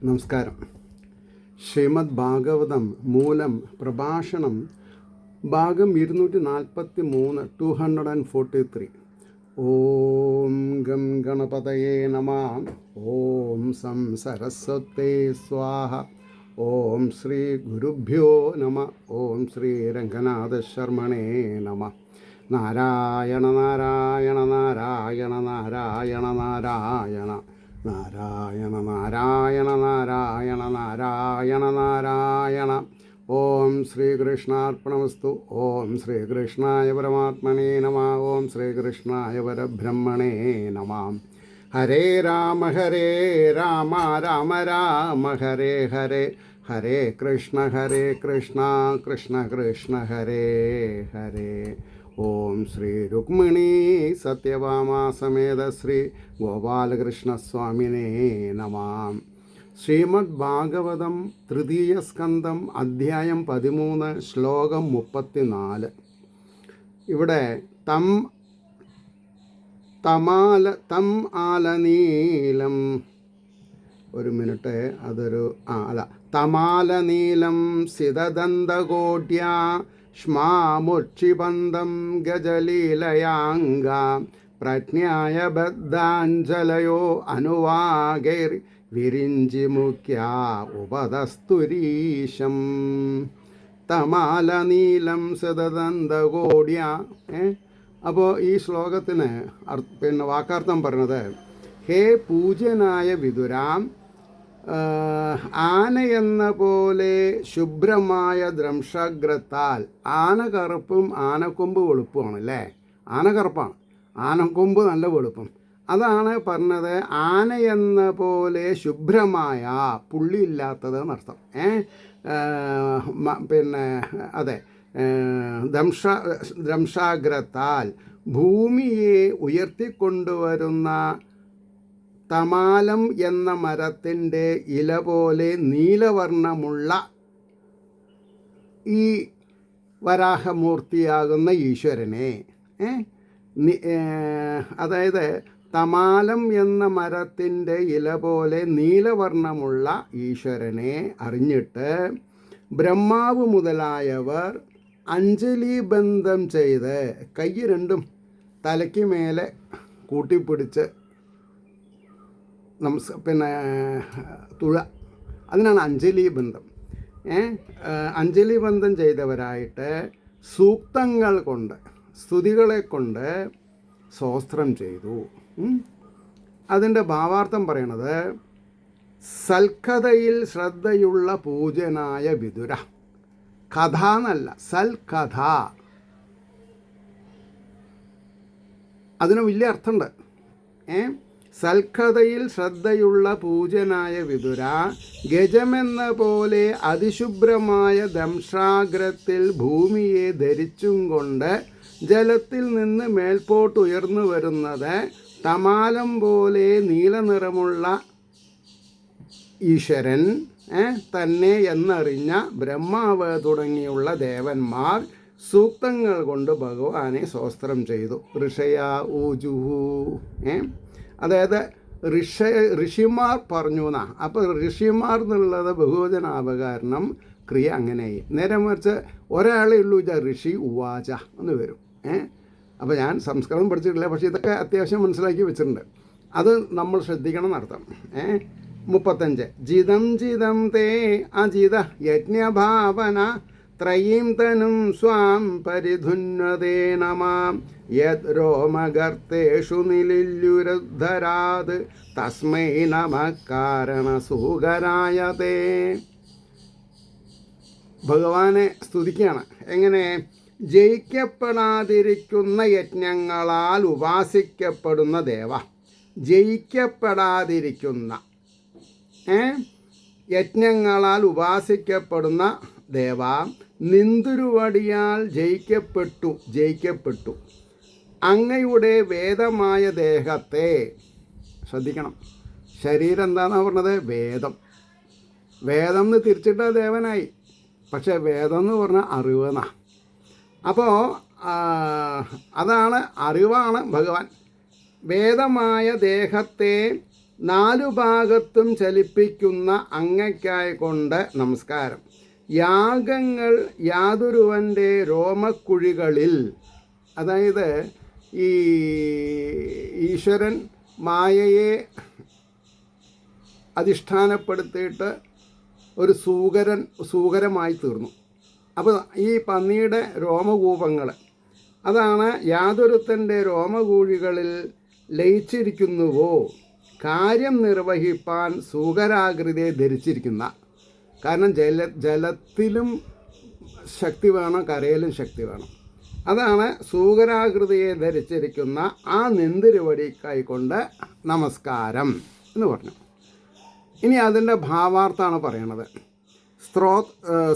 നമസ്കാരം. ശ്രീമദ് ഭാഗവതം മൂലം പ്രഭാഷണം ഭാഗം 243 243. ഓം ഗം ഗണപതയേ നമഃ. ഓം സം സരസ്വതേ സ്വാഹ. ഓം ശ്രീ ഗുരുഭ്യോ നമഃ. ഓം ശ്രീ രംഗനാഥ ശർമ്മണേ നമഃ. നാരായണ നാരായണ നാരായണ നാരായണ നാരായണ നാരായണ നാരായണ നാരായണ നാരായണ നാരായണ. ഓം ശ്രീകൃഷ്ണാർപ്പണമസ്തു. ഓം ശ്രീകൃഷ്ണായ പരമാത്മനേ നമഃ. ഓം ശ്രീകൃഷ്ണായ പരബ്രഹ്മണേ നമഃ. ഹരേ രാമ രാമ രാമ ഹരേ ഹരേ. ഹരേ കൃഷ്ണ കൃഷ്ണ കൃഷ്ണ ഹരേ ഹരേ. ഓം ശ്രീ രുക്മിണീ സത്യഭാമ സമേത ശ്രീ ഗോപാലകൃഷ്ണസ്വാമിനേ നമഃ. ശ്രീമദ് ഭാഗവതം തൃതീയ സ്കന്ധം അധ്യായം 13 ശ്ലോകം 34. ഇവിടെ തം ആലനീലം, ഒരു മിനിറ്റ്, അതൊരു തമാലനീലം സിതദന്തകോട്യ ശ്മാമുക്ഷിബന്ധം ഗജലീലയാംഗ പ്രജ്ഞായ ബദ്ധാഞ്ജലയോ അനുവാഗൈർ വിരിഞ്ചി മുഖ്യ ഉപതസ്തുരീശം. തമാലനീലം സിതദന്തകോട്യ. അപ്പോൾ ഈ ശ്ലോകത്തിന് വാക്കാർത്ഥം പറഞ്ഞത്, ഹേ പൂജ്യനായ വിതുരാം, ആനയെന്ന പോലെ ശുഭ്രമായ ദ്രംശഗ്രത്താൽ, ആന കറുപ്പും ആനക്കൊമ്പ് വെളുപ്പുമാണ് അല്ലേ? ആന കറുപ്പാണ്, ആനക്കൊമ്പ് നല്ല വെളുപ്പും. അതാണ് പറഞ്ഞത് ആനയെന്ന പോലെ ശുഭ്രമായ, പുള്ളിയില്ലാത്തത് എന്നർത്ഥം. അതെ, ദ്രംശാഗ്രത്താൽ ഭൂമിയെ ഉയർത്തിക്കൊണ്ടുവരുന്ന തമാലം എന്ന മരത്തിൻ്റെ ഇല പോലെ നീലവർണ്ണമുള്ള ഈ വരാഹമൂർത്തിയാകുന്ന ഈശ്വരനെ, അതായത് തമാലം എന്ന മരത്തിൻ്റെ ഇല പോലെ നീലവർണ്ണമുള്ള ഈശ്വരനെ അറിഞ്ഞിട്ട് ബ്രഹ്മാവ് മുതലായവർ അഞ്ജലീബന്ധം ചെയ്ത് കൈ രണ്ടും തലയ്ക്ക് മേലെ കൂട്ടിപ്പിടിച്ച് തുഴ, അതിനാണ് അഞ്ജലീബന്ധം. അഞ്ജലിബന്ധം ചെയ്തവരായിട്ട് സൂക്തങ്ങൾ കൊണ്ട്, സ്തുതികളെ കൊണ്ട് സ്തോത്രം ചെയ്തു. അതിൻ്റെ ഭാവാർത്ഥം പറയണത്, സൽക്കഥയിൽ ശ്രദ്ധയുള്ള പൂജ്യനായ വിതുര. കഥ എന്നല്ല, സൽക്കഥ. അതിന് വലിയ അർത്ഥമുണ്ട്. സൽക്കഥയിൽ ശ്രദ്ധയുള്ള പൂജ്യനായ വിതുര, ഗജമെന്ന പോലെ അതിശുഭ്രമായ ദംശാഗ്രത്തിൽ ഭൂമിയെ ധരിച്ചും കൊണ്ട് ജലത്തിൽ നിന്ന് മേൽപോട്ടുയർന്നു വരുന്നത് തമാലം പോലെ നീലനിറമുള്ള ഈശ്വരൻ തന്നെ എന്നറിഞ്ഞ ബ്രഹ്മാവ് തുടങ്ങിയുള്ള ദേവന്മാർ സൂക്തങ്ങൾ കൊണ്ട് ഭഗവാനെ സ്തോത്രം ചെയ്തു. ഋഷയ ഊജുഹു. അതായത് ഋഷിമാർ പറഞ്ഞു എന്നാ. അപ്പോൾ ഋഷിമാർ എന്നുള്ളത് ബഹുവചനാപകാരണം ക്രിയ അങ്ങനെയായി. നേരെ മറിച്ച് ഒരാളേ ഉള്ളൂ, ഋഷി ഉവാച എന്ന് വരും. അപ്പോൾ ഞാൻ സംസ്കൃതം പഠിച്ചിട്ടില്ല, പക്ഷേ ഇതൊക്കെ അത്യാവശ്യം മനസ്സിലാക്കി വെച്ചിട്ടുണ്ട്. അത് നമ്മൾ ശ്രദ്ധിക്കണം എന്നർത്ഥം. 35. ജിതം ജിതം തേ അജിത യജ്ഞഭാവന ത്രയീം തനും സ്വാം പരിധുന്വതേ നമാം യത് രോമഗർത്തേഷു നിലില്യുരുദ്ധരാത് തസ്മൈ നമഃ കാരണസൂകരായതേ. ഭഗവാനെ സ്തുതിക്കുകയാണ്. എങ്ങനെ? ജയിക്കപ്പെടാതിരിക്കുന്ന യജ്ഞങ്ങളാൽ ഉപാസിക്കപ്പെടുന്ന ദേവ. ജയിക്കപ്പെടാതിരിക്കുന്ന യജ്ഞങ്ങളാൽ ഉപാസിക്കപ്പെടുന്ന ദേവ, നിന്തുരുവടിയാൽ ജയിക്കപ്പെട്ടു അങ്ങയുടെ വേദമായ ദേഹത്തെ. ശ്രദ്ധിക്കണം, ശരീരം എന്താണെന്നാണ് പറഞ്ഞത്? വേദം എന്ന് തിരിച്ചിട്ട ദേവനായി. പക്ഷേ വേദം എന്ന് പറഞ്ഞാൽ അറിവെന്നാ. അപ്പോൾ അതാണ് അറിവാണ് ഭഗവാൻ. വേദമായ ദേഹത്തെ നാലു ഭാഗത്തും ചലിപ്പിക്കുന്ന അങ്ങയ്ക്കായിക്കൊണ്ട് നമസ്കാരം. യാഗങ്ങൾ യാതൊരുവൻ്റെ രോമക്കുഴികളിൽ, അതായത് ഈ ഈശ്വരൻ മായയെ അധിഷ്ഠാനപ്പെടുത്തിയിട്ട് ഒരു സൂകരമായി തീർന്നു. അപ്പോൾ ഈ പന്നിയുടെ രോമകൂപങ്ങൾ അതാണ് യാതൊരുത്തൻ്റെ രോമകൂഴികളിൽ ലയിച്ചിരിക്കുന്നുവോ കാര്യം നിർവഹിപ്പാൻ സൂകരാകൃതിയെ ധരിച്ചിരിക്കുന്ന. കാരണം ജലത്തിലും ശക്തി വേണം, കരയിലും ശക്തി വേണം. അതാണ് സൂകരാകൃതിയെ ധരിച്ചിരിക്കുന്ന ആ നെന്തിരുവടിക്കായിക്കൊണ്ട് നമസ്കാരം എന്ന് പറഞ്ഞു. ഇനി അതിൻ്റെ ഭാവാർത്ഥമാണ് പറയണത്.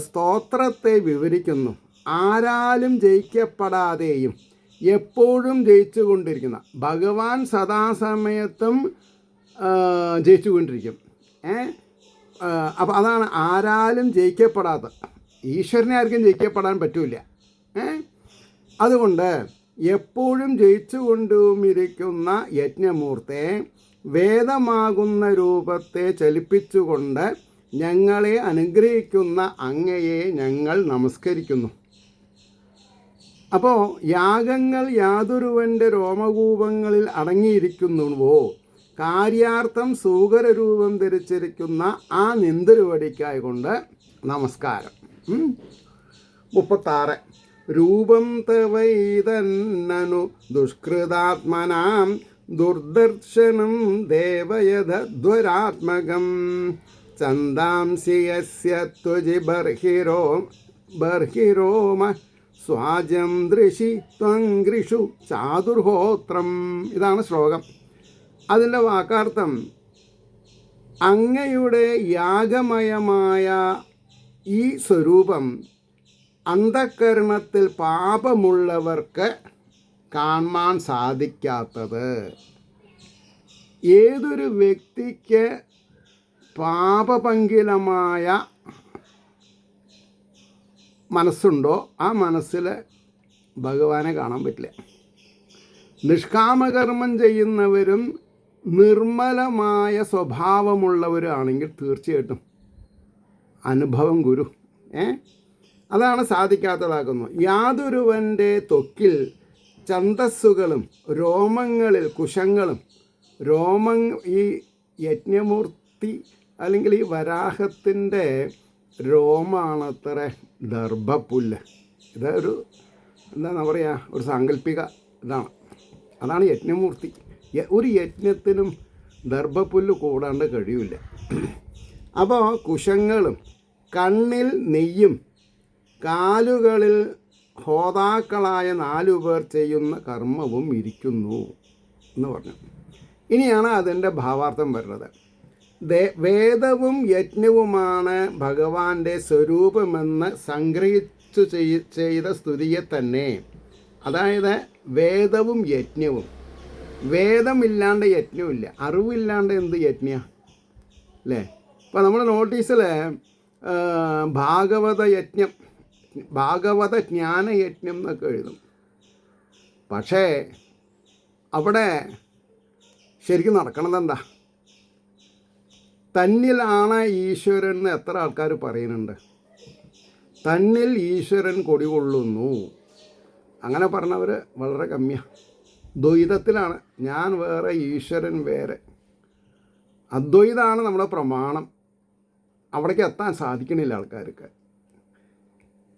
സ്തോത്രത്തെ വിവരിക്കുന്നു. ആരാലും ജയിക്കപ്പെടാതെയും എപ്പോഴും ജയിച്ചുകൊണ്ടിരിക്കുന്ന ഭഗവാൻ സദാസമയത്തും ജയിച്ചുകൊണ്ടിരിക്കും. അപ്പോൾ അതാണ് ആരാലും ജയിക്കപ്പെടാത്ത. ഈശ്വരനെ ആർക്കും ജയിക്കപ്പെടാൻ പറ്റില്ല. അതുകൊണ്ട് എപ്പോഴും ജയിച്ചുകൊണ്ടുമിരിക്കുന്ന യജ്ഞമൂർത്തെ വേദമാകുന്ന രൂപത്തെ ചലിപ്പിച്ചുകൊണ്ട് ഞങ്ങളെ അനുഗ്രഹിക്കുന്ന അങ്ങയെ ഞങ്ങൾ നമസ്കരിക്കുന്നു. അപ്പോൾ യാഗങ്ങൾ യാതൊരുവൻ്റെ രോമകൂപങ്ങളിൽ അടങ്ങിയിരിക്കുന്നുവോ കാര്യാർത്ഥം സൂകരരൂപം ധരിച്ചിരിക്കുന്ന ആ നിന്തിരുവടിക്കായിക്കൊണ്ട് നമസ്കാരം. 36 രൂപം തവൈതന്നനു ദുഷ്കൃതാത്മനാം ദുർദർശനം ദേവയധ്വരാത്മകം ചന്ദാംസി യസ്യ ത്വജി ബർഹിരോമ സ്വാജം ദൃശി ത്വംഗ്രിഷു ചാതുർഹോത്രം. ഇതാണ് ശ്ലോകം. അതിൻ്റെ വാക്കാർത്ഥം അങ്ങയുടെ യാഗമയമായ ഈ സ്വരൂപം അന്ധകരണത്തിൽ പാപമുള്ളവർക്ക് കാണാൻ സാധിക്കാത്തത്. ഏതൊരു വ്യക്തിക്ക് പാപപങ്കിലമായ മനസ്സുണ്ടോ ആ മനസ്സിൽ ഭഗവാനെ കാണാൻ പറ്റില്ല. നിഷ്കാമകർമ്മം ചെയ്യുന്നവരും നിർമ്മലമായ സ്വഭാവമുള്ളവരാണെങ്കിൽ തീർച്ചയായിട്ടും അനുഭവം ഗുരു. അതാണ് സാധിക്കാത്തതാകുന്നു. യാതൊരുവൻ്റെ ത്വക്കിൽ ഛന്ദസ്സുകളും രോമങ്ങളിൽ കുശങ്ങളും ഈ യജ്ഞമൂർത്തി അല്ലെങ്കിൽ ഈ വരാഹത്തിൻ്റെ രോമാണത്ര ദർഭപ്പുല്ല്. ഇതൊരു എന്താണ് പറയുക, ഒരു സാങ്കല്പിക ഇതാണ്. അതാണ് യജ്ഞമൂർത്തി. ഒരു യജ്ഞത്തിനും ദർഭപ്പുല്ല് കൂടാണ്ട് കഴിയില്ല. അപ്പോൾ കുശങ്ങളും കണ്ണിൽ നെയ്യും കാലുകളിൽ ഹോതാക്കളായ 4 പേർ ചെയ്യുന്ന കർമ്മവും ഇരിക്കുന്നു എന്ന് പറഞ്ഞു. ഇനിയാണ് അതിൻ്റെ ഭാവാർത്ഥം വരുന്നത്. വേദവും യജ്ഞവുമാണ് ഭഗവാന്റെ സ്വരൂപമെന്ന് സംഗ്രഹിച്ചു ചെയ്ത സ്തുതിയെ തന്നെ. അതായത് വേദവും യജ്ഞവും. വേദമില്ലാണ്ട് യജ്ഞമില്ല, അറിവില്ലാണ്ട് എന്ത് യജ്ഞ അല്ലേ? ഇപ്പോൾ നമ്മൾ നോട്ടീസിൽ ഭാഗവത ജ്ഞാനയജ്ഞം എന്നൊക്കെ എഴുതും. പക്ഷേ അവിടെ ശരിക്കും നടക്കണത് എന്താ? തന്നിലാണ് ഈശ്വരൻ എന്ന് എത്ര ആൾക്കാർ പറയുന്നുണ്ട്? തന്നിൽ ഈശ്വരൻ കൊടികൊള്ളുന്നു അങ്ങനെ പറഞ്ഞവർ വളരെ കമ്മിയാണ്. ദ്വൈതത്തിലാണ്, ഞാൻ വേറെ ഈശ്വരൻ വേറെ. അദ്വൈതമാണ് നമ്മുടെ പ്രമാണം. അവിടേക്ക് എത്താൻ സാധിക്കണില്ല ആൾക്കാർക്ക്.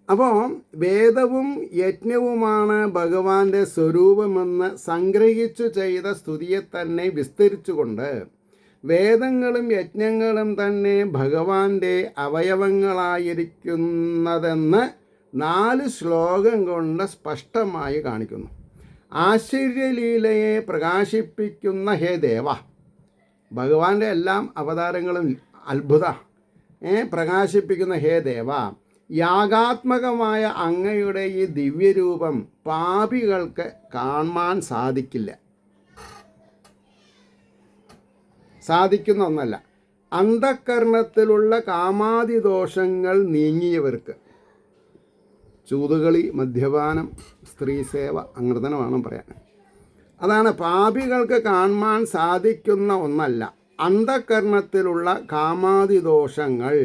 അപ്പോൾ വേദവും യജ്ഞവുമാണ് ഭഗവാന്റെ സ്വരൂപമെന്ന് സംഗ്രഹിച്ചു ചെയ്ത സ്തുതിയെ തന്നെ വിസ്തരിച്ചുകൊണ്ട് വേദങ്ങളും യജ്ഞങ്ങളും തന്നെ ഭഗവാന്റെ അവയവങ്ങളായിരിക്കുന്നതെന്ന് 4 ശ്ലോകം കൊണ്ട് സ്പഷ്ടമായി കാണിക്കുന്നു. ആശ്ചര്യലീലയെ പ്രകാശിപ്പിക്കുന്ന ഹേ ദേവ, ഭഗവാന്റെ എല്ലാം അവതാരങ്ങളും അത്ഭുത പ്രകാശിപ്പിക്കുന്ന ഹേ ദേവ, യാഗാത്മകമായ അങ്ങയുടെ ഈ ദിവ്യരൂപം പാപികൾക്ക് കാണാൻ സാധിക്കുന്ന ഒന്നല്ല. അന്ധകരണത്തിലുള്ള കാമാദിദോഷങ്ങൾ നീങ്ങിയവർക്ക്, ചൂതുകളി, മദ്യപാനം, സ്ത്രീസേവ, അങ്ങനെ തന്നെ വേണം പറയാൻ. അതാണ് പാപികൾക്ക് കാണാൻ സാധിക്കുന്ന ഒന്നല്ല. അന്ധകരണത്തിലുള്ള കാമാദിദോഷങ്ങൾ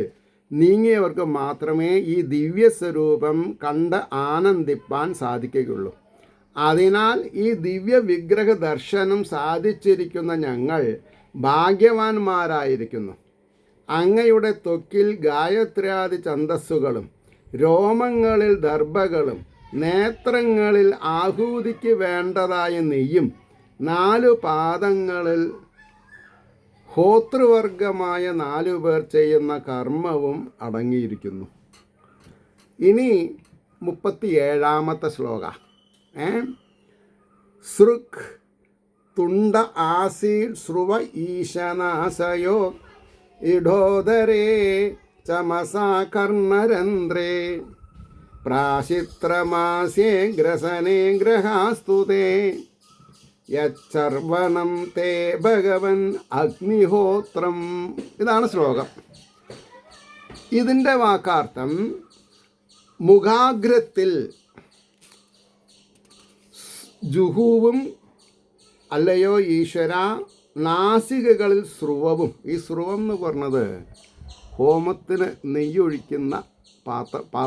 നീങ്ങിയവർക്ക് മാത്രമേ ഈ ദിവ്യസ്വരൂപം കണ്ട് ആനന്ദിപ്പാൻ സാധിക്കുകയുള്ളൂ. അതിനാൽ ഈ ദിവ്യ വിഗ്രഹ ദർശനം സാധിച്ചിരിക്കുന്ന ഞങ്ങൾ ഭാഗ്യവാന്മാരായിരിക്കുന്നു. അങ്ങയുടെ ത്വക്കിൽ ഗായത്ര്യാദി ഛന്ദസ്സുകളും രോമങ്ങളിൽ ദർഭകളും നേത്രങ്ങളിൽ ആഹൂതിക്ക് വേണ്ടതായ നെയ്യും 4 പാദങ്ങളിൽ ഹോതൃവർഗമായ 4 പേർ ചെയ്യുന്ന കർമ്മവും അടങ്ങിയിരിക്കുന്നു. ഇനി 37-ാമത്തെ ശ്ലോക. സൃക് തുണ്ട ആസീൽ ശ്രുവ ഈശനാശയോ ഇഡോദരേ ചമസാ കർണരന്ധ്രേ പ്രാശിത്രമാസ്യേ ഗ്രസനേ ഗ്രഹാസ്തുതേ യച്ചർവണം തേ ഭഗവൻ അഗ്നിഹോത്രം. ഇതാണ് ശ്ലോകം. ഇതിൻ്റെ വാക്കാർത്ഥം മുഖാഗ്രത്തിൽ ജുഹുവും അല്ലയോ ഈശ്വര, നാസികകളിൽ സ്രുവവും. ഈ സ്രുവം എന്ന് പറഞ്ഞത് ഹോമത്തിന് നെയ്യൊഴിക്കുന്ന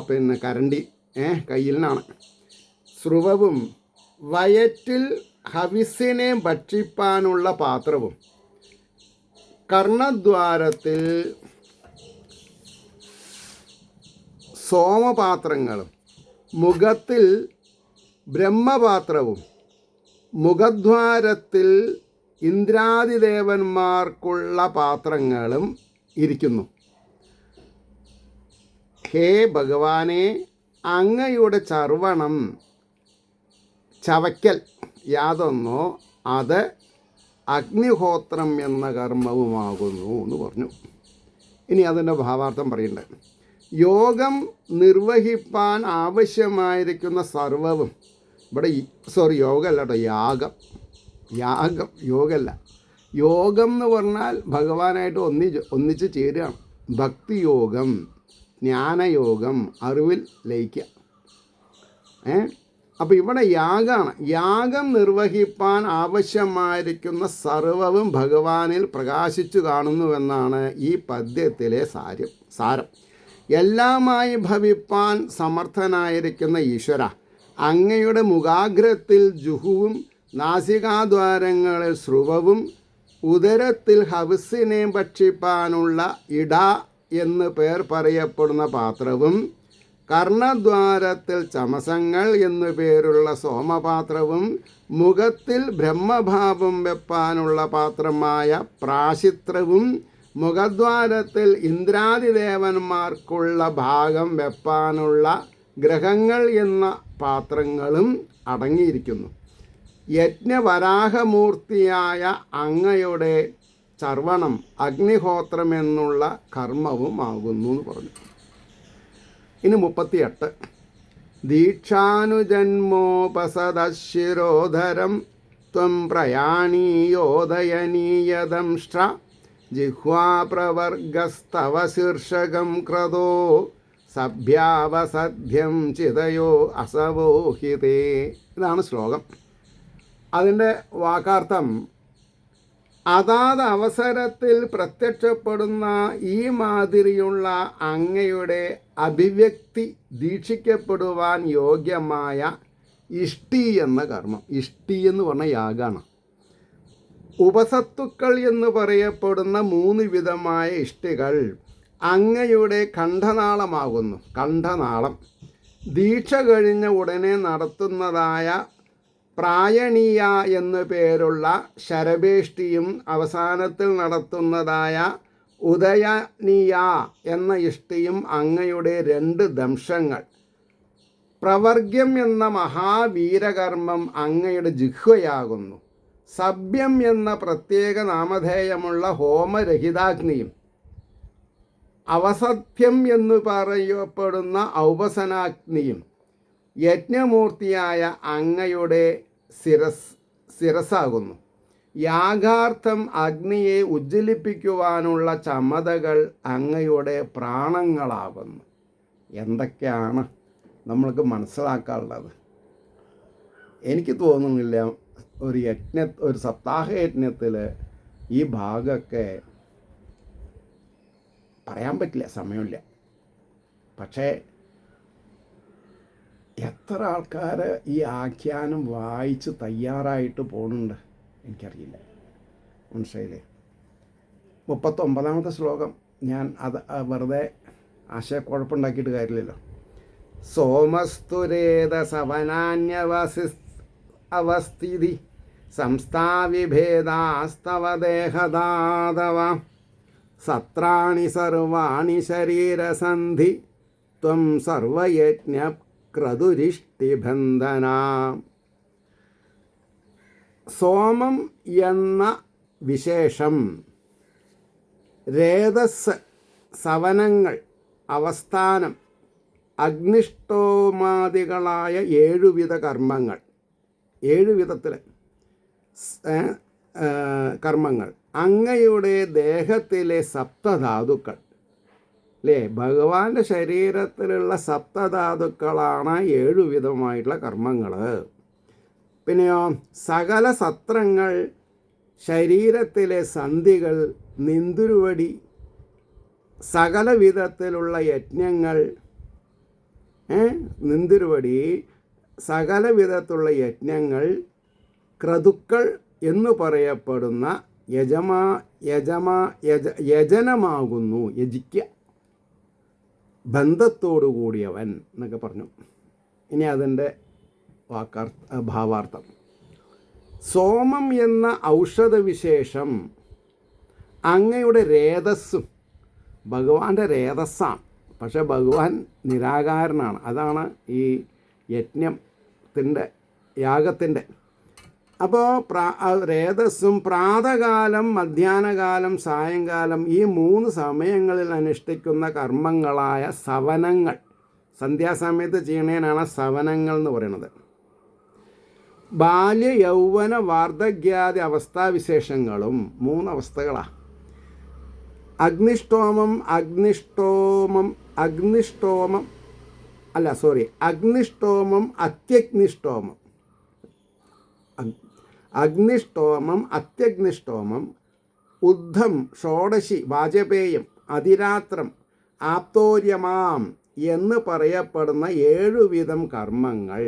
പിന്നെ കരണ്ടി കയ്യിൽ നിന്നാണ്. സ്രുവവും വയറ്റിൽ ഹവിസിനെ ഭക്ഷിപ്പാനുള്ള പാത്രവും കർണദ്വാരത്തിൽ സോമപാത്രങ്ങളും മുഖത്തിൽ ബ്രഹ്മപാത്രവും മുഖദ്വാരത്തിൽ ഇന്ദ്രാദിദേവന്മാർക്കുള്ള പാത്രങ്ങളും ഇരിക്കുന്നു. ഹേ ഭഗവാനെ, അങ്ങയുടെ ചർവണം ചവയ്ക്കൽ യാതൊന്നോ അത് അഗ്നിഹോത്രം എന്ന കർമ്മവുമാകുന്നു എന്ന് പറഞ്ഞു. ഇനി അതിൻ്റെ ഭാവാർത്ഥം പറയണ്ടേ. യോഗം നിർവഹിപ്പാൻ ആവശ്യമായിരിക്കുന്ന സർവവും ഇവിടെ യോഗമല്ല കേട്ടോ, യാഗം യോഗമല്ല. യോഗം എന്ന് പറഞ്ഞാൽ ഭഗവാനായിട്ട് ഒന്നിച്ച് ചേരുകയാണ്. ഭക്തിയോഗം, ജ്ഞാനയോഗം, അറിവിൽ ലയിക്കുക. അപ്പോൾ ഇവിടെ യാഗമാണ്. യാഗം നിർവഹിപ്പാൻ ആവശ്യമായിരിക്കുന്ന സർവവും ഭഗവാനിൽ പ്രകാശിച്ചു കാണുന്നുവെന്നാണ് ഈ പദ്യത്തിലെ സാരം. എല്ലാമായി ഭവിപ്പാൻ സമർത്ഥനായിരിക്കുന്ന ഈശ്വര, അങ്ങയുടെ മുഖാഗ്രത്തിൽ ജുഹുവും നാസികാദ്വാരങ്ങളിൽ സ്രുവവും ഉദരത്തിൽ ഹവിസിനെ ഭക്ഷിപ്പാനുള്ള ഇട എന്ന് പേർ പറയപ്പെടുന്ന പാത്രവും കർണദ്വാരത്തിൽ ചമസങ്ങൾ എന്നു പേരുള്ള സോമപാത്രവും മുഖത്തിൽ ബ്രഹ്മഭാവം വെപ്പാനുള്ള പാത്രമായ പ്രാശിത്രവും മുഖദ്വാരത്തിൽ ഇന്ദ്രാദിദേവന്മാർക്കുള്ള ഭാഗം വെപ്പാനുള്ള ഗ്രഹങ്ങൾ എന്ന പാത്രങ്ങളും അടങ്ങിയിരിക്കുന്നു. യജ്ഞവരാഹമൂർത്തിയായ അങ്ങയുടെ ചർവണം അഗ്നിഹോത്രമെന്നുള്ള കർമ്മവും ആകുന്നു എന്ന് പറഞ്ഞു. ഇനി 38. ദീക്ഷാനുജന്മോപസദശിരോധരം ത്വം പ്രയാണീയോദയനീയദംഷ്ട്ര ജിഹ്വാപ്രവർഗസ്തവ ശീർഷകം ക്രതോ സഭ്യാവസദ്ധ്യം ചിതയോ അസവോഹിതേ. ഇതാണ് ശ്ലോകം. അതിൻ്റെ വാക്കാർത്ഥം അതാത് അവസരത്തിൽ പ്രത്യക്ഷപ്പെടുന്ന ഈ മാതിരിയുള്ള അങ്ങയുടെ അഭിവ്യക്തി ദീക്ഷിക്കപ്പെടുവാൻ യോഗ്യമായ ഇഷ്ടി എന്ന കർമ്മം. ഇഷ്ടി എന്ന് പറഞ്ഞ യാഗമാണ്. ഉപസത്തുക്കൾ എന്ന് പറയപ്പെടുന്ന 3 വിധമായ ഇഷ്ടികൾ അങ്ങയുടെ കണ്ഠനാളമാകുന്നു. കണ്ഠനാളം ദീക്ഷ കഴിഞ്ഞ ഉടനെ നടത്തുന്നതായ പ്രായണീയ എന്നു പേരുള്ള ശരഭേഷ്ടിയും അവസാനത്തിൽ നടത്തുന്നതായ ഉദയനീയ എന്ന ഇഷ്ടിയും അങ്ങയുടെ 2 ദംശങ്ങൾ. പ്രവർഗ്യം എന്ന മഹാവീരകർമ്മം അങ്ങയുടെ ജിഹ്വയാകുന്നു. സഭ്യം എന്ന പ്രത്യേക നാമധേയമുള്ള ഹോമരഹിതാഗ്നിയും അവസഥ്യം എന്നു പറയപ്പെടുന്ന ഔപസനാഗ്നിയും യജ്ഞമൂർത്തിയായ അങ്ങയുടെ ശിരസ്സാകുന്നു. യാഗാർത്ഥം അഗ്നിയെ ഉജ്ജ്വലിപ്പിക്കുവാനുള്ള ചമതകൾ അങ്ങയുടെ പ്രാണങ്ങളാകുന്നു. എന്തൊക്കെയാണ് നമ്മൾക്ക് മനസ്സിലാക്കാനുള്ളത്? എനിക്ക് തോന്നുന്നില്ല ഒരു സപ്താഹ യജ്ഞത്തിൽ ഈ ഭാഗമൊക്കെ പറയാൻ പറ്റില്ല, സമയമില്ല. പക്ഷേ എത്ര ആൾക്കാർ ഈ ആഖ്യാനം വായിച്ച് തയ്യാറായിട്ട് പോകുന്നുണ്ട് എനിക്കറിയില്ല. മനസ്സിലായില്ലേ? 39ാമത്തെ ശ്ലോകം ഞാൻ അത് വെറുതെ ആശയക്കുഴപ്പമുണ്ടാക്കിയിട്ട് കാര്യമില്ലല്ലോ. സോമസ്തുരേത സവനാന്യവസ്ഥിതി സംസ്ഥാവിഭേദാസ്തവ ദേഹദാതവ സത്രാണി സർവാണി ശരീരസന്ധി ത്വം സർവയജ്ഞ ക്രതുരിഷ്ടിബന്ധന. സോമം എന്ന വിശേഷം രേതസ്, സവനങ്ങൾ, അവസ്ഥാനം, അഗ്നിഷ്ടോമാദികളായ 7 വിധ കർമ്മങ്ങൾ, 7 വിധത്തിൽ കർമ്മങ്ങൾ, അങ്ങയുടെ ദേഹത്തിലെ സപ്തധാതുക്കൾ അല്ലേ, ഭഗവാന്റെ ശരീരത്തിലുള്ള സപ്തധാതുക്കളാണ് 7 വിധമായിട്ടുള്ള കർമ്മങ്ങൾ. പിന്നെയോ സകല സത്രങ്ങൾ, ശരീരത്തിലെ സന്ധികൾ, നിന്തുരുവടി, സകല വിധത്തിലുള്ള യജ്ഞങ്ങൾ, നിന്തുരുവടി, സകല വിധത്തിലുള്ള യജ്ഞങ്ങൾ, ക്രതുക്കൾ എന്നു പറയപ്പെടുന്ന യജനമാകുന്നു, യജിക്ക, ബന്ധത്തോടു കൂടിയവൻ എന്നൊക്കെ പറഞ്ഞു. ഇനി അതിൻ്റെ ഭാവാർത്ഥം. സോമം എന്ന ഔഷധവിശേഷം അങ്ങയുടെ രേതസ്സും, ഭഗവാന്റെ രേതസ്സാണ്. പക്ഷെ ഭഗവാൻ നിരാകാരനാണ്. അതാണ് ഈ യജ്ഞത്തിൻ്റെ, യാഗത്തിൻ്റെ. അപ്പോൾ രേതസ്സും പ്രാതകാലം, മധ്യാഹ്നകാലം, സായങ്കാലം ഈ 3 സമയങ്ങളിൽ അനുഷ്ഠിക്കുന്ന കർമ്മങ്ങളായ സവനങ്ങൾ, സന്ധ്യാസമയത്ത് ചെയ്യണേനാണ് സവനങ്ങൾ എന്ന് പറയുന്നത്. ബാല്യ, യൗവന, വാർദ്ധക്യാദി അവസ്ഥാവിശേഷങ്ങളും 3 അവസ്ഥകളാണ്. അഗ്നിഷ്ടോമം, അത്യഗ്നിഷ്ടോമം, അത്യഗ്നിഷ്ടോമം, ഉദ്ധം, ഷോഡശി, വാജപേയം, അതിരാത്രം, ആപ്തോര്യമാം എന്ന് പറയപ്പെടുന്ന 7 വിധം കർമ്മങ്ങൾ,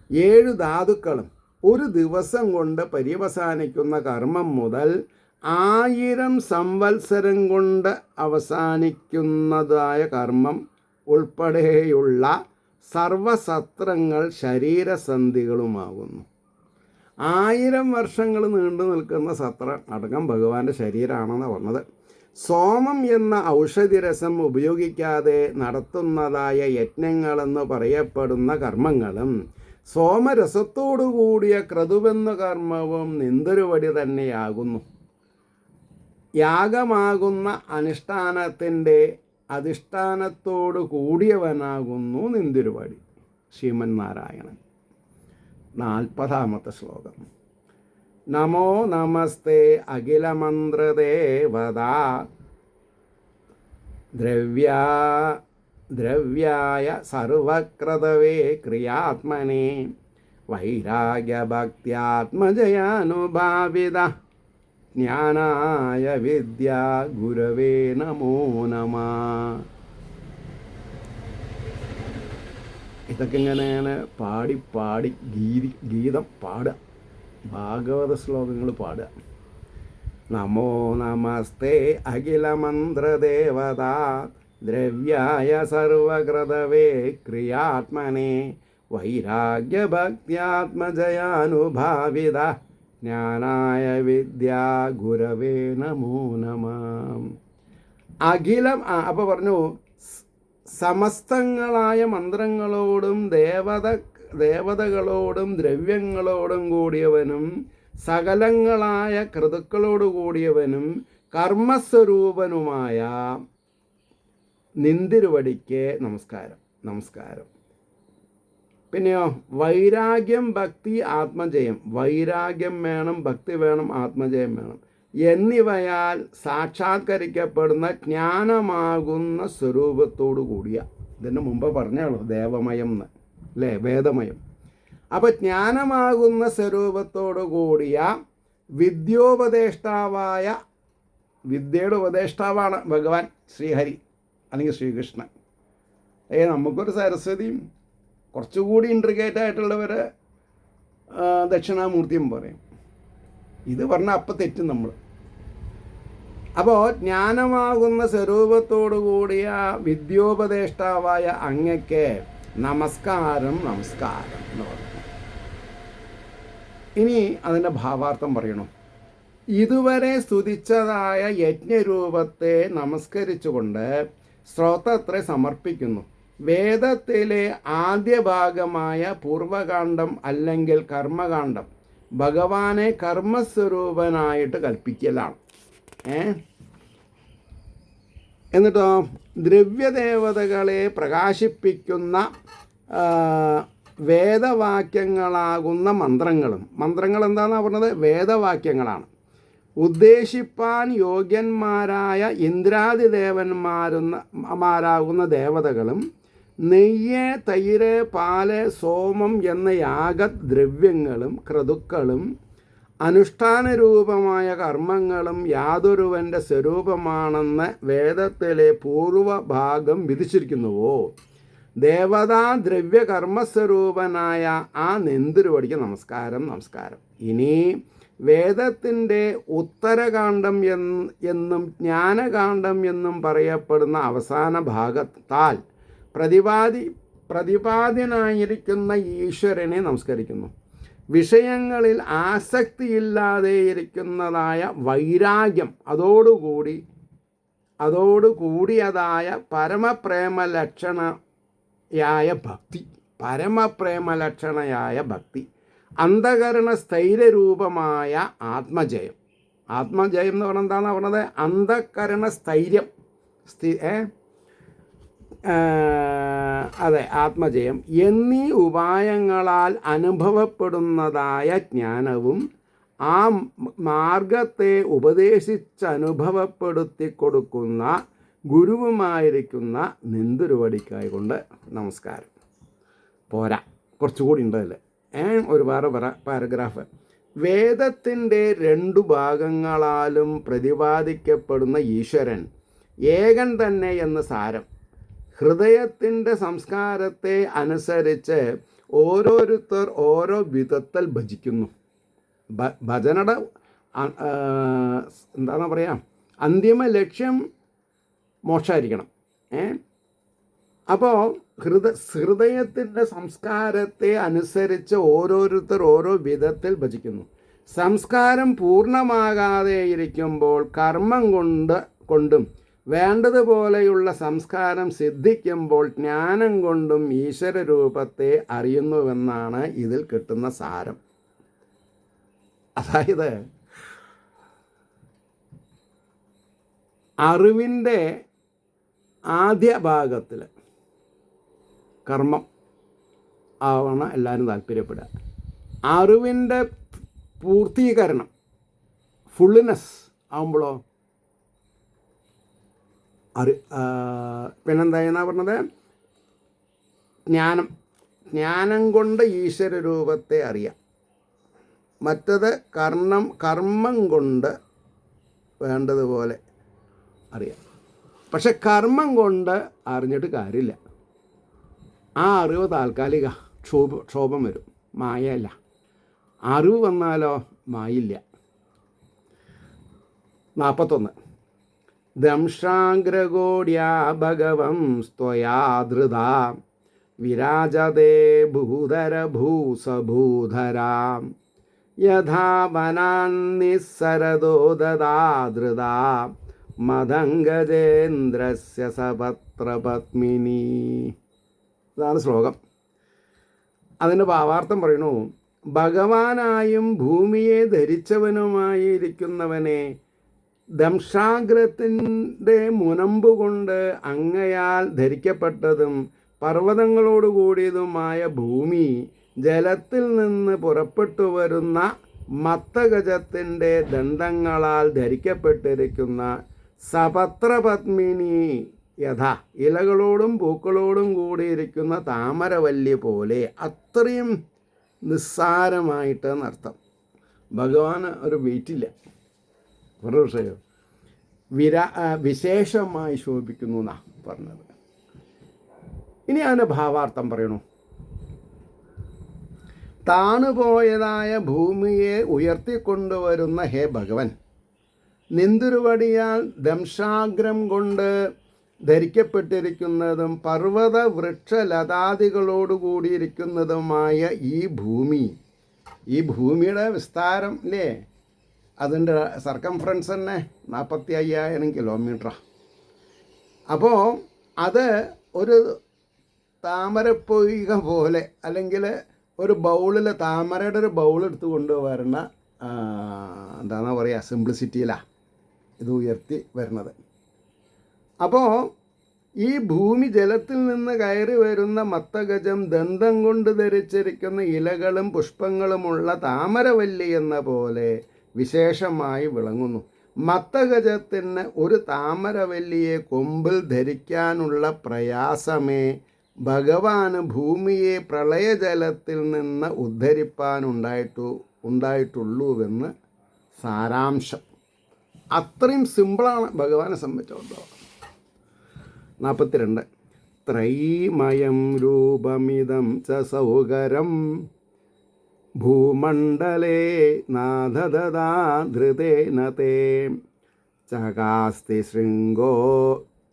7 ധാതുക്കളും ഒരു ദിവസം കൊണ്ട് പര്യവസാനിക്കുന്ന കർമ്മം മുതൽ 1000 സംവത്സരം കൊണ്ട് അവസാനിക്കുന്നതായ കർമ്മം ഉൾപ്പെടെയുള്ള സർവസത്രങ്ങൾ ശരീരസന്ധികളുമാകുന്നു. 1000 വർഷങ്ങൾ നീണ്ടു നിൽക്കുന്ന സത്രം അടക്കം ഭഗവാന്റെ ശരീരമാണെന്ന് പറഞ്ഞത്. സോമം എന്ന ഔഷധിരസം ഉപയോഗിക്കാതെ നടത്തുന്നതായ യജ്ഞങ്ങളെന്ന് പറയപ്പെടുന്ന കർമ്മങ്ങളും സോമരസത്തോടു കൂടിയ ക്രതുവെന്ന കർമ്മവും നിന്ദരുവടി തന്നെയാകുന്നു. യാഗമാകുന്ന അനുഷ്ഠാനത്തിൻ്റെ അധിഷ്ഠാനത്തോടു കൂടിയവനാകുന്നു നിന്തിരുവടി. ശ്രീമൻ നാരായണൻ. 40ാമത്തെ ശ്ലോകം. നമോ നമസ്തേ അഖിലമന്ത്രദേവതാ ദ്രവ്യായ സർവക്രതവേ ക്രിയാത്മനെ വൈരാഗ്യഭക്ത്യാത്മജയാനുഭാവിത ജ്ഞാനായ വിദ്യാ ഗുരവേ നമോ നമഃ. ഇതൊക്കെ ഇങ്ങനെ പാടി ഗീതം പാടുക, ഭാഗവത ശ്ലോകങ്ങൾ പാടുക. നമോ നമസ്തേ അഖിലമന്ത്രദേവതാ ദ്രവ്യായ സർവകൃതവേ ക്രിയാത്മനെ വൈരാഗ്യഭക്ത്യാത്മജയാനുഭാവിത ജ്ഞാനായ വിദ്യാ ഗുരവേ നമോ നമഃ. അഖിലം, അപ്പോൾ പറഞ്ഞു സമസ്തങ്ങളായ മന്ത്രങ്ങളോടും ദേവതകളോടും ദ്രവ്യങ്ങളോടും കൂടിയവനും സകലങ്ങളായ ക്രതുക്കളോടു കൂടിയവനും കർമ്മസ്വരൂപനുമായ നിന്തിരുവടിക്ക് നമസ്കാരം. പിന്നെയോ വൈരാഗ്യം, ഭക്തി, ആത്മജയം. വൈരാഗ്യം വേണം, ഭക്തി വേണം, ആത്മജയം വേണം എന്നിവയാൽ സാക്ഷാത്കരിക്കപ്പെടുന്ന ജ്ഞാനമാകുന്ന സ്വരൂപത്തോടു കൂടിയ, ഇതിന് മുമ്പ് പറഞ്ഞോളൂ ദേവമയം എന്ന് അല്ലേ, വേദമയം. അപ്പോൾ ജ്ഞാനമാകുന്ന സ്വരൂപത്തോടു കൂടിയ വിദ്യോപദേഷ്ടാവായ, വിദ്യയുടെ ഉപദേഷ്ടാവാണ് ഭഗവാൻ ശ്രീഹരി അല്ലെങ്കിൽ ശ്രീകൃഷ്ണൻ. നമുക്കൊരു സരസ്വതിയും കുറച്ചുകൂടി ഇൻട്രിഗേറ്റ് ആയിട്ടുള്ളവർ ദക്ഷിണാമൂർത്തിയും പറയും. ഇത് പറഞ്ഞാൽ അപ്പം തെറ്റും നമ്മൾ. അപ്പോൾ ജ്ഞാനമാകുന്ന സ്വരൂപത്തോടു കൂടിയ വിദ്യോപദേഷ്ടാവായ അങ്ങയ്ക്ക് നമസ്കാരം നമസ്കാരം എന്ന് പറഞ്ഞു. ഇനി അതിൻ്റെ ഭാവാർത്ഥം പറയണം. ഇതുവരെ സ്തുതിച്ചതായ യജ്ഞരൂപത്തെ നമസ്കരിച്ചുകൊണ്ട് സ്തോത്രത്തെ സമർപ്പിക്കുന്നു. വേദത്തിലെ ആദ്യ ഭാഗമായ പൂർവകാന്ഡം അല്ലെങ്കിൽ കർമ്മകാന്ഡം ഭഗവാനെ കർമ്മസ്വരൂപനായിട്ട് കൽപ്പിക്കലാണ്. എന്നിട്ടോ ദ്രവ്യദേവതകളെ പ്രകാശിപ്പിക്കുന്ന വേദവാക്യങ്ങളാകുന്ന മന്ത്രങ്ങൾ എന്താണെന്നാണ് പറഞ്ഞത്? വേദവാക്യങ്ങളാണ്. ഉദ്ദേശിപ്പാൻ യോഗ്യന്മാരായ ഇന്ദ്രാദിദേവന്മാരാകുന്ന ദേവതകളും നെയ്യ്, തൈര്, പാല്, സോമം എന്ന യാഗദ്രവ്യങ്ങളും ക്രതുക്കളും അനുഷ്ഠാനരൂപമായ കർമ്മങ്ങളും യാതൊരുവൻ്റെ സ്വരൂപമാണെന്ന് വേദത്തിലെ പൂർവഭാഗം വിധിച്ചിരിക്കുന്നുവോ? ദേവതാ ദ്രവ്യ കർമ്മസ്വരൂപനായ ആ നെന്തുരുവടിക്ക് നമസ്കാരം നമസ്കാരം. ഇനി വേദത്തിൻ്റെ ഉത്തരകാന്ഡം എന്നും ജ്ഞാനകാന്ഡം എന്നും പറയപ്പെടുന്ന അവസാന ഭാഗത്താൽ പ്രതിപാദ്യനായിരിക്കുന്ന ഈശ്വരനെ നമസ്കരിക്കുന്നു. വിഷയങ്ങളിൽ ആസക്തിയില്ലാതെ ഇരിക്കുന്നതായ വൈരാഗ്യം, അതോടുകൂടിയതായ പരമപ്രേമലക്ഷണയായ ഭക്തി, അന്ധകരണ സ്ഥൈര്യരൂപമായ ആത്മജയം. ആത്മജയം എന്ന് പറഞ്ഞാൽ എന്താണെന്ന് പറഞ്ഞത്? അന്ധകരണ സ്ഥൈര്യം, അതെ, ആത്മജയം എന്നീ ഉപായങ്ങളാൽ അനുഭവപ്പെടുന്നതായ ജ്ഞാനവും ആ മാർഗത്തെ ഉപദേശിച്ചനുഭവപ്പെടുത്തി കൊടുക്കുന്ന ഗുരുവുമായിരിക്കുന്ന നെന്തുരുവടിക്കായി കൊണ്ട് നമസ്കാരം. പോരാ, കുറച്ചുകൂടി ഉണ്ടല്ലേ. ഒരു വേറെ പാരഗ്രാഫ്. വേദത്തിൻ്റെ 2 ഭാഗങ്ങളാലും പ്രതിപാദിക്കപ്പെടുന്ന ഈശ്വരൻ ഏകൻ തന്നെ എന്ന് സാരം. ഹൃദയത്തിൻ്റെ സംസ്കാരത്തെ അനുസരിച്ച് ഓരോരുത്തർ ഓരോ വിധത്തിൽ ഭജിക്കുന്നു. ഭജനയുടെ എന്താണ് പറയുക, അന്തിമ ലക്ഷ്യം മോക്ഷമായിരിക്കണം. അപ്പോൾ ഹൃദയത്തിൻ്റെ സംസ്കാരത്തെ അനുസരിച്ച് ഓരോരുത്തർ ഓരോ വിധത്തിൽ ഭജിക്കുന്നു. സംസ്കാരം പൂർണ്ണമാകാതെ ഇരിക്കുമ്പോൾ കർമ്മം കൊണ്ടും വേണ്ടതുപോലെയുള്ള സംസ്കാരം സിദ്ധിക്കുമ്പോൾ ജ്ഞാനം കൊണ്ടും ഈശ്വര രൂപത്തെ അറിയുന്നുവെന്നാണ് ഇതിൽ കിട്ടുന്ന സാരം. അതായത് അറിവിൻ്റെ ആദ്യ ഭാഗത്തിൽ കർമ്മം ആണ് എല്ലാവരും താല്പര്യപ്പെടുക. അറിവിൻ്റെ പൂർത്തീകരണം, ഫുള്ളിനെസ് ആകുമ്പോഴോ പിന്നെന്താ പറഞ്ഞത്? ജ്ഞാനം കൊണ്ട് ഈശ്വര രൂപത്തെ അറിയാം. മറ്റത് കർമ്മം കൊണ്ട് വേണ്ടതുപോലെ അറിയാം. പക്ഷെ കർമ്മം കൊണ്ട് അറിഞ്ഞിട്ട് കാര്യമില്ല. ആ അറിവ് താൽക്കാലിക, ക്ഷോഭം വരും, മായല്ല. അറിവ് വന്നാലോ മായില്ല. 41. ദംഷ്ട്രാഗ്രഗോഡ്യാ ഭഗവം സ്ത്വയാധൃത വിരാജതേ ഭൂധരഭൂസഭൂധരാ യഥാ വനാന്നിസ്സരദോ ദദാധൃതാ മദംഗജേന്ദ്രസ്യ സപത്രപത്മിനി. ഇതാണ് ശ്ലോകം. അതിൻ്റെ ഭാവാർത്ഥം പറയണു. ഭഗവാനായും ഭൂമിയെ ധരിച്ചവനുമായിരിക്കുന്നവനെ ദംഷ്ട്രാഗ്രത്തിൻ്റെ മുനമ്പുകൊണ്ട് അങ്ങയാൽ ധരിക്കപ്പെട്ടതും പർവ്വതങ്ങളോടുകൂടിയതുമായ ഭൂമി, ജലത്തിൽ നിന്ന് പുറപ്പെട്ടു വരുന്ന മത്തഗജത്തിൻ്റെ ദണ്ഡങ്ങളാൽ ധരിക്കപ്പെട്ടിരിക്കുന്ന സപത്രപത്മിനി യഥാ ഇലകളോടും പൂക്കളോടും കൂടിയിരിക്കുന്ന താമരവല്ലി പോലെ, അത്രയും നിസ്സാരമായിട്ട് എന്നർത്ഥം. ഭഗവാന് ഒരു വെയിറ്റില്ല. വേറെ വിഷയം വിശേഷമായി ശോഭിക്കുന്നു എന്നാണ് പറഞ്ഞത്. ഇനി അതിൻ്റെ ഭാവാർത്ഥം പറയണു. താണുപോയതായ ഭൂമിയെ ഉയർത്തിക്കൊണ്ടുവരുന്ന ഹേ ഭഗവൻ, നിന്തുരുവടിയാൽ ദംശാഗ്രം കൊണ്ട് ധരിക്കപ്പെട്ടിരിക്കുന്നതും പർവ്വത വൃക്ഷലതാദികളോട് കൂടിയിരിക്കുന്നതുമായ ഈ ഭൂമിയുടെ വിസ്താരം ഇല്ലേ, അതിൻ്റെ സർക്കംഫറൻസ് തന്നെ 45,000 കിലോമീറ്ററാണ്. അപ്പോൾ അത് ഒരു താമരപ്പൊയ്ക പോലെ, അല്ലെങ്കിൽ ഒരു ബൗളിൽ താമരയുടെ ഒരു ബൗൾ എടുത്ത് കൊണ്ടുവരുന്ന എന്താണെന്നാ പറയുക, സിംപ്ലിസിറ്റിയിലാണ് ഇത് ഉയർത്തി വരുന്നത്. അപ്പോൾ ഈ ഭൂമി ജലത്തിൽ നിന്ന് കയറി വരുന്ന മത്തഗജം ദന്തം കൊണ്ട് ധരിച്ചിരിക്കുന്ന ഇലകളും പുഷ്പങ്ങളുമുള്ള താമരവല്ലി എന്ന പോലെ വിശേഷമായി വിളങ്ങുന്നു. മത്തഗജത്തിന് ഒരു താമരവല്ലിയെ കൊമ്പിൽ ധരിക്കാനുള്ള പ്രയാസമേ ഭഗവാന് ഭൂമിയെ പ്രളയജലത്തിൽ നിന്ന് ഉണ്ടായിട്ടുള്ളൂവെന്ന് സാരാംശം. അത്രയും സിമ്പിളാണ് ഭഗവാനെ സംബന്ധിച്ചിടത്തോളം. 42 ത്രൈമയം രൂപമിതം ച സൗകരം ഭൂമണ്ഡലേ നാഥദധാധൃതേന തേ ചകാസ്തി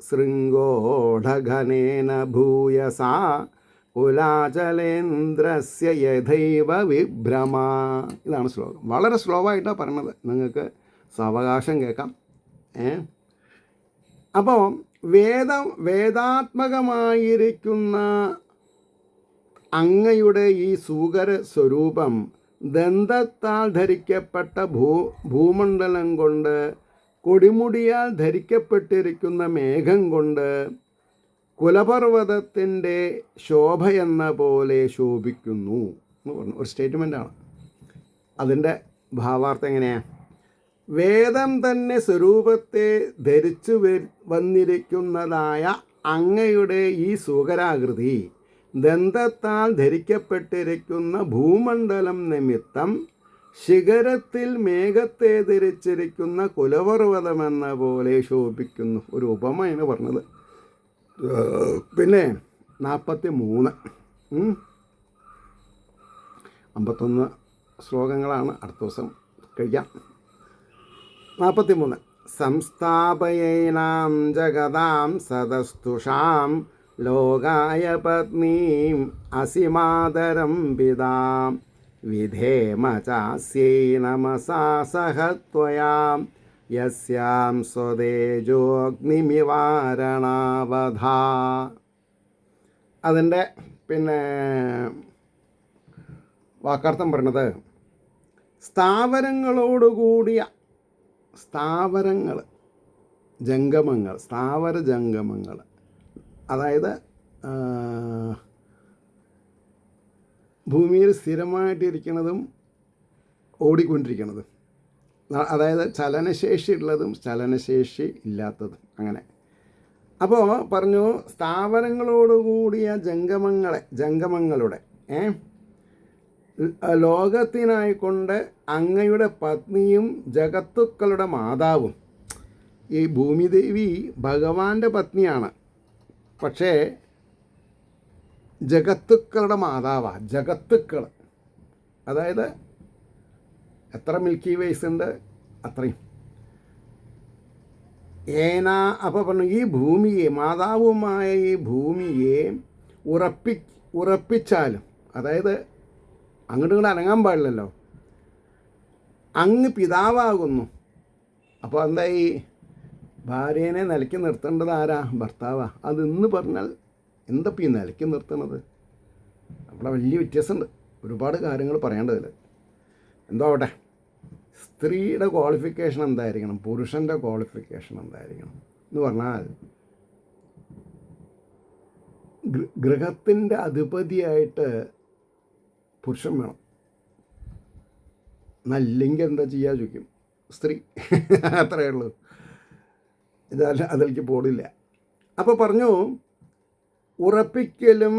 ശൃംഗോഢഘനേന ഭൂയസാ കുലാചലേന്ദ്രസ്യ യഥൈവ വിഭ്രമ. ഇതാണ് ശ്ലോകം. വളരെ സ്ലോ ആയിട്ടാണ് പറയണത്, നിങ്ങൾക്ക് സാവകാശം കേൾക്കാം. അപ്പോൾ വേദാത്മകമായിരിക്കുന്ന അങ്ങയുടെ ഈ സൂകര സ്വരൂപം ദന്തത്താൽ ധരിക്കപ്പെട്ട ഭൂമണ്ഡലം കൊണ്ട്, കൊടിമുടിയാൽ ധരിക്കപ്പെട്ടിരിക്കുന്ന മേഘം കൊണ്ട്, കുലപർവ്വതത്തിൻ്റെ ശോഭയെന്ന പോലെ ശോഭിക്കുന്നു എന്ന് പറഞ്ഞു ഒരു സ്റ്റേറ്റ്മെൻറ്റാണ്. അതിൻ്റെ ഭാവാർത്ഥം എങ്ങനെയാണ്? വേദം തന്നെ സ്വരൂപത്തെ ധരിച്ചു വന്നിരിക്കുന്നതായ അങ്ങയുടെ ഈ സൂകരാകൃതി ദന്തത്താൽ ധരിക്കപ്പെട്ടിരിക്കുന്ന ഭൂമണ്ഡലം നിമിത്തം ശിഖരത്തിൽ മേഘത്തെ ധരിച്ചിരിക്കുന്ന കുലപർവ്വതമെന്ന പോലെ ശോഭിക്കുന്നു. ഒരു ഉപമയാണ് പറഞ്ഞത്. പിന്നെ 43 51 ശ്ലോകങ്ങളാണ്. അടുത്ത ദിവസം കഴിക്കാം. 43 സംസ്ഥാപയേനാം ജഗതാം സദസ്തുഷാം ലോകായ പത്നീം അസിമാതരം പിതാം വിധേമ ചാസ്യൈ നമസാ സഹത്വയാം യസ്യാം സ്വതേജോഗ്നിമിവാരണാവധാ. അതിൻ്റെ പിന്നെ വാക്കാർത്ഥം പറഞ്ഞത് സ്ഥാവരങ്ങളോടുകൂടിയ സ്ഥാവര ജംഗമങ്ങൾ, അതായത് ഭൂമിയിൽ സ്ഥിരമായിട്ടിരിക്കുന്നതും ഓടിക്കൊണ്ടിരിക്കുന്നതും, അതായത് ചലനശേഷി ഉള്ളതും ചലനശേഷി ഇല്ലാത്തതും, അങ്ങനെ. അപ്പോൾ പറഞ്ഞു സ്ഥാവരങ്ങളോടുകൂടിയ ജംഗമങ്ങളുടെ ലോകത്തിനായിക്കൊണ്ട് അങ്ങയുടെ പത്നിയും ജഗത്തുക്കളുടെ മാതാവും. ഈ ഭൂമിദേവി ഭഗവാന്റെ പത്നിയാണ്, പക്ഷേ ജഗത്തുക്കളുടെ മാതാവാണ്. ജഗത്തുക്കൾ അതായത് എത്ര മിൽക്കി വേസ് ഉണ്ട് അത്രയും. അപ്പോൾ പറഞ്ഞു ഈ ഭൂമിയെ, മാതാവുമായ ഈ ഭൂമിയെ ഉറപ്പിച്ചാലും, അതായത് അങ്ങോട്ടും ഇങ്ങോട്ട് അനങ്ങാൻ പാടില്ലല്ലോ, അങ്ങ് പിതാവാകുന്നു. അപ്പോൾ എന്താ, ഈ ഭാര്യേനെ നിലയ്ക്ക് നിർത്തേണ്ടത് ആരാ? ഭർത്താവാ. അതെന്ന് പറഞ്ഞാൽ എന്തപ്പോൾ ഈ നിലയ്ക്ക് നിർത്തുന്നത്? അവിടെ വലിയ വ്യത്യാസമുണ്ട്, ഒരുപാട് കാര്യങ്ങൾ പറയേണ്ടതില്ല. എന്തോ ആവട്ടെ, സ്ത്രീയുടെ ക്വാളിഫിക്കേഷൻ എന്തായിരിക്കണം, പുരുഷൻ്റെ ക്വാളിഫിക്കേഷൻ എന്തായിരിക്കണം എന്ന് പറഞ്ഞാൽ, ഗൃഹത്തിൻ്റെ അധിപതിയായിട്ട് പുരുഷൻ വേണം. നല്ലെങ്കിൽ എന്താ ചെയ്യുക ചോദിക്കും സ്ത്രീ. അത്രയേ ഉള്ളൂ, അതിലേക്ക് പോടില്ല. അപ്പോൾ പറഞ്ഞു ഉറപ്പിക്കലും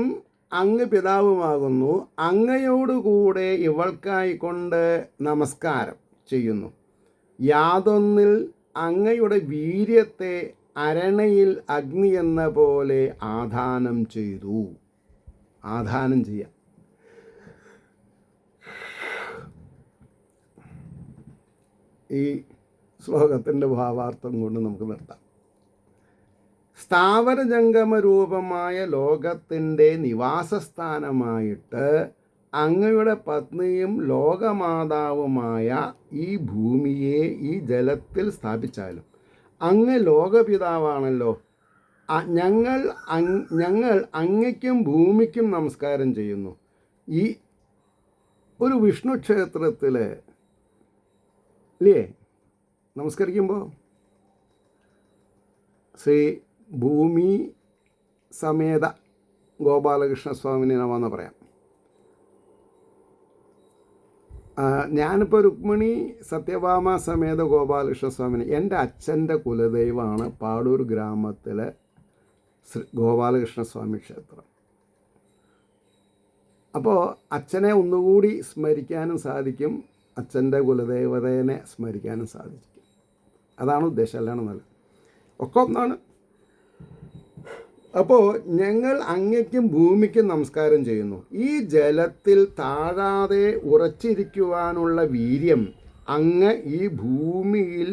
അങ്ങ് പിതാവുമാകുന്നു. അങ്ങയോടുകൂടെ ഇവൾക്കായിക്കൊണ്ട് നമസ്കാരം ചെയ്യുന്നു. യാതൊന്നിൽ അങ്ങയുടെ വീര്യത്തെ അരണയിൽ അഗ്നി എന്ന പോലെ ആധാനം ചെയ്തു. ആധാനം ചെയ്യാം. ഈ ശ്ലോകത്തിൻ്റെ ഭാവാർത്ഥം കൊണ്ട് നമുക്ക് നിർത്താം. സ്ഥാവരജംഗമ രൂപമായ ലോകത്തിൻ്റെ നിവാസസ്ഥാനമായിട്ട് അങ്ങയുടെ പത്നിയും ലോകമാതാവുമായ ഈ ഭൂമിയെ ഈ ജലത്തിൽ സ്ഥാപിച്ചാലും അങ്ങ് ലോകപിതാവാണല്ലോ. ഞങ്ങൾ അങ്ങയ്ക്കും ഭൂമിക്കും നമസ്കാരം ചെയ്യുന്നു. ഈ ഒരു വിഷ്ണു ക്ഷേത്രത്തിൽ ഇല്ലേ നമസ്കരിക്കുമ്പോൾ ശ്രീ ഭൂമി സമേത ഗോപാലകൃഷ്ണസ്വാമിനെ നമെന്ന് പറയാം. ഞാനിപ്പോൾ രുക്മിണി സത്യഭാമ സമേത ഗോപാലകൃഷ്ണസ്വാമിനെ, എൻ്റെ അച്ഛൻ്റെ കുലദൈവമാണ് പാടൂർ ഗ്രാമത്തിലെ ഗോപാലകൃഷ്ണസ്വാമി ക്ഷേത്രം. അപ്പോൾ അച്ഛനെ ഒന്നുകൂടി സ്മരിക്കാനും സാധിക്കും, അച്ഛൻ്റെ കുലദേവതേനെ സ്മരിക്കാനും സാധിക്കും. അതാണ് ഉദ്ദേശം, അല്ലാണ് നല്ല ഒക്കെ ഒന്നാണ്. അപ്പോൾ ഞങ്ങൾ അങ്ങയ്ക്കും ഭൂമിക്കും നമസ്കാരം ചെയ്യുന്നു. ഈ ജലത്തിൽ താഴാതെ ഉറച്ചിരിക്കുവാനുള്ള വീര്യം അങ്ങ് ഈ ഭൂമിയിൽ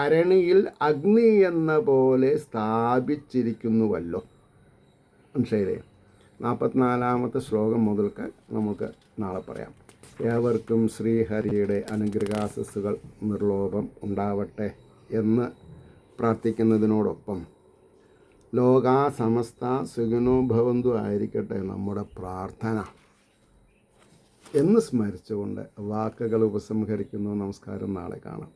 അരണിയിൽ അഗ്നി എന്ന പോലെ സ്ഥാപിച്ചിരിക്കുന്നുവല്ലോ. മനസ്സിലായില്ലേ? 44-ാമത്തെ ശ്ലോകം മുതൽക്ക് നമുക്ക് നാളെ പറയാം. ഏവർക്കും ശ്രീഹരിയുടെ അനുഗ്രഹാശസ്സുകൾ നിർലോഭം ഉണ്ടാവട്ടെ എന്ന് പ്രാർത്ഥിക്കുന്നതിനോടൊപ്പം ലോകാ സമസ്ത സുഖിനോ ഭവന്തു ആയിരിക്കട്ടെ നമ്മുടെ പ്രാർത്ഥന എന്ന് സ്മരിച്ചുകൊണ്ട് വാക്കുകൾ ഉപസംഹരിക്കുന്നു. നമസ്കാരം. നാളെ കാണാം.